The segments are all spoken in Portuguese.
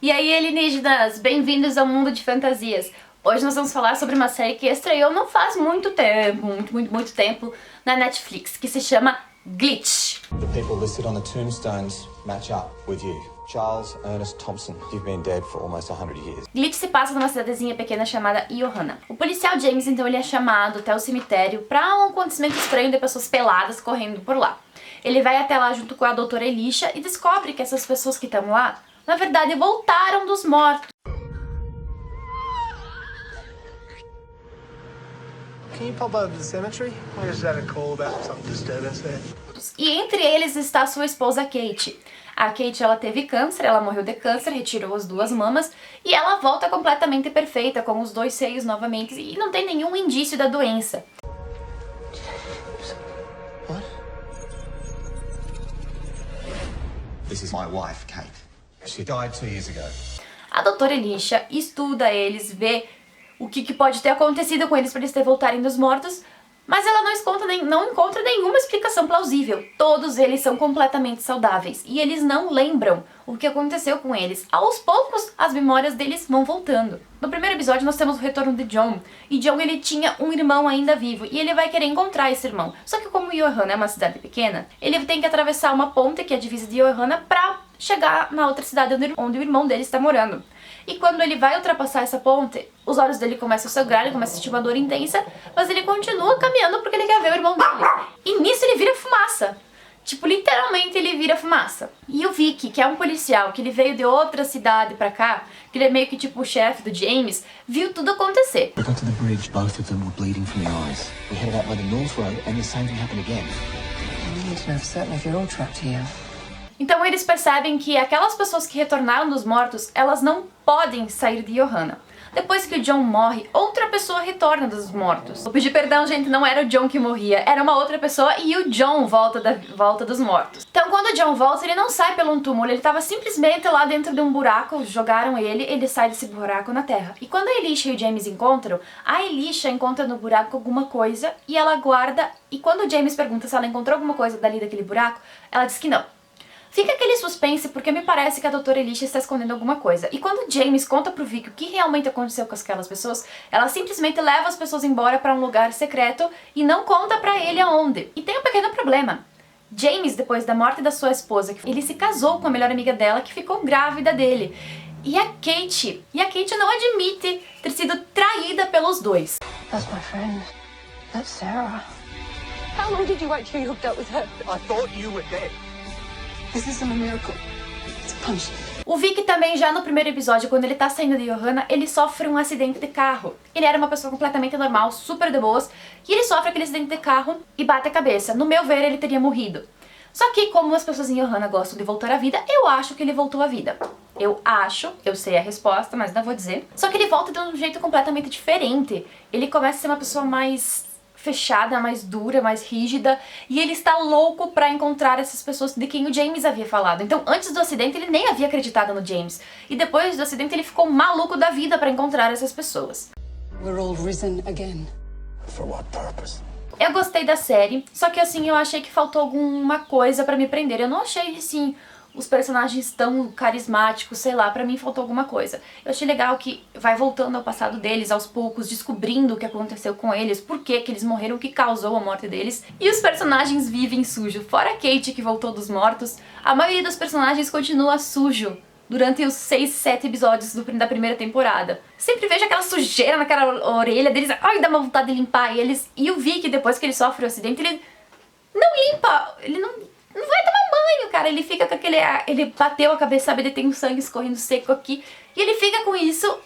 E aí, alienígenas, bem-vindos ao mundo de fantasias. Hoje nós vamos falar sobre uma série que estreou não faz muito tempo, muito tempo, na Netflix, que se chama Glitch. The people listed on the tombstones match up with you. Charles Ernest Thompson, you've been dead for almost 100 years. Glitch se passa numa cidadezinha pequena chamada Iohana. O policial James, então, ele é chamado até o cemitério para um acontecimento estranho de pessoas peladas correndo por lá. Ele vai até lá junto com a doutora Elisha e descobre que essas pessoas que estão lá, na verdade, voltaram dos mortos. Can you pop over to the cemetery? I just had a call about some disturbance there. E entre eles está sua esposa Kate. A Kate, ela teve câncer, ela morreu de câncer, retirou as duas mamas e ela volta completamente perfeita, com os dois seios novamente e não tem nenhum indício da doença. What? This is my wife, Kate. She died 2 years ago. A doutora Elisha estuda eles, vê o que pode ter acontecido com eles para eles voltarem dos mortos, mas ela não encontra nenhuma explicação plausível. Todos eles são completamente saudáveis e eles não lembram o que aconteceu com eles. Aos poucos, as memórias deles vão voltando. No primeiro episódio, nós temos o retorno de John. E John, ele tinha um irmão ainda vivo e ele vai querer encontrar esse irmão. Só que como Iohana é uma cidade pequena, ele tem que atravessar uma ponte, que é a divisa de Iohana, para chegar na outra cidade onde o irmão dele está morando. E quando ele vai ultrapassar essa ponte, os olhos dele começam a sangrar, ele começa a sentir uma dor intensa, mas ele continua caminhando porque ele quer ver o irmão dele. E nisso ele vira fumaça. Tipo, literalmente ele vira fumaça. E o Vic, que é um policial, que ele veio de outra cidade pra cá, que ele é meio que tipo o chefe do James, viu tudo acontecer. We got to the bridge, both of them were bleeding from the eyes. We headed out by the North Road and the same thing happened again. We need to know for certain if you're all trapped here. Então eles percebem que aquelas pessoas que retornaram dos mortos, elas não podem sair de Iohana. Depois que o John morre, outra pessoa retorna dos mortos. Vou pedir perdão, gente, não era o John que morria, era uma outra pessoa e o John volta dos mortos. Então quando o John volta, ele não sai pelo túmulo, ele estava simplesmente lá dentro de um buraco, jogaram ele sai desse buraco na terra. E quando a Elisha e o James encontram, a Elisha encontra no buraco alguma coisa e ela guarda, e quando o James pergunta se ela encontrou alguma coisa dali daquele buraco, ela diz que não. Fica aquele suspense porque me parece que a doutora Elisha está escondendo alguma coisa. E quando James conta pro Vic o que realmente aconteceu com aquelas pessoas, ela simplesmente leva as pessoas embora para um lugar secreto e não conta pra ele aonde. E tem um pequeno problema. James, depois da morte da sua esposa, ele se casou com a melhor amiga dela que ficou grávida dele. E a Kate não admite ter sido traída pelos dois. That's my friend. That's Sarah. How long did you wait till you hooked up with her? I thought you were dead. This isn't a miracle. It's a punishment. O Vic também, já no primeiro episódio, quando ele tá saindo de Iohana, ele sofre um acidente de carro. Ele era uma pessoa completamente normal, super de boas, e ele sofre aquele acidente de carro e bate a cabeça. No meu ver, ele teria morrido. Só que, como as pessoas em Iohana gostam de voltar à vida, eu acho que ele voltou à vida. Eu sei a resposta, mas não vou dizer. Só que ele volta de um jeito completamente diferente. Ele começa a ser uma pessoa mais fechada, mais dura, mais rígida, e ele está louco pra encontrar essas pessoas de quem o James havia falado. Então, antes do acidente, ele nem havia acreditado no James. E depois do acidente, ele ficou maluco da vida pra encontrar essas pessoas. We're all risen again. For what purpose? Eu gostei da série, só que assim, eu achei que faltou alguma coisa pra me prender. Eu não achei, assim, os personagens tão carismáticos, sei lá, pra mim faltou alguma coisa. Eu achei legal que vai voltando ao passado deles, aos poucos, descobrindo o que aconteceu com eles, por que eles morreram, o que causou a morte deles. E os personagens vivem sujo. Fora a Kate, que voltou dos mortos, a maioria dos personagens continua sujo durante os 6, 7 episódios da primeira temporada. Sempre vejo aquela sujeira naquela orelha deles, ai, dá uma vontade de limpar eles. E o Vic, depois que ele sofre o acidente, ele não limpa, ele não vai tomar banho, cara. Ele fica com aquele... Ele bateu a cabeça, sabe? Ele tem um sangue escorrendo seco aqui. E ele fica com isso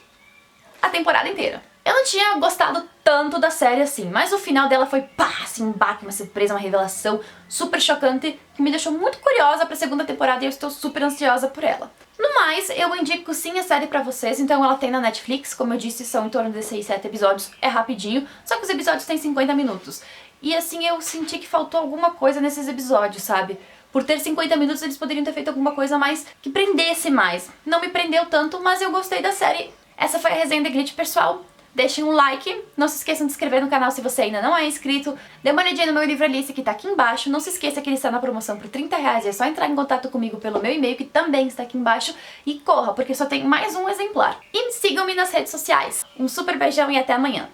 a temporada inteira. Eu não tinha gostado tanto da série assim, mas o final dela foi, pá, assim, um baque, uma surpresa, uma revelação super chocante, que me deixou muito curiosa pra segunda temporada e eu estou super ansiosa por ela. No mais, eu indico sim a série pra vocês, então ela tem na Netflix, como eu disse, são em torno de 6, 7 episódios, é rapidinho, só que os episódios têm 50 minutos. E assim, eu senti que faltou alguma coisa nesses episódios, sabe? Por ter 50 minutos, eles poderiam ter feito alguma coisa mais que prendesse mais. Não me prendeu tanto, mas eu gostei da série. Essa foi a resenha de Glitch, pessoal. deixem um like, não se esqueçam de se inscrever no canal se você ainda não é inscrito, dê uma olhadinha no meu livro Alice que tá aqui embaixo, não se esqueça que ele está na promoção por R$30, é só entrar em contato comigo pelo meu e-mail que também está aqui embaixo e corra, porque só tem mais um exemplar. E sigam-me nas redes sociais. Um super beijão e até amanhã!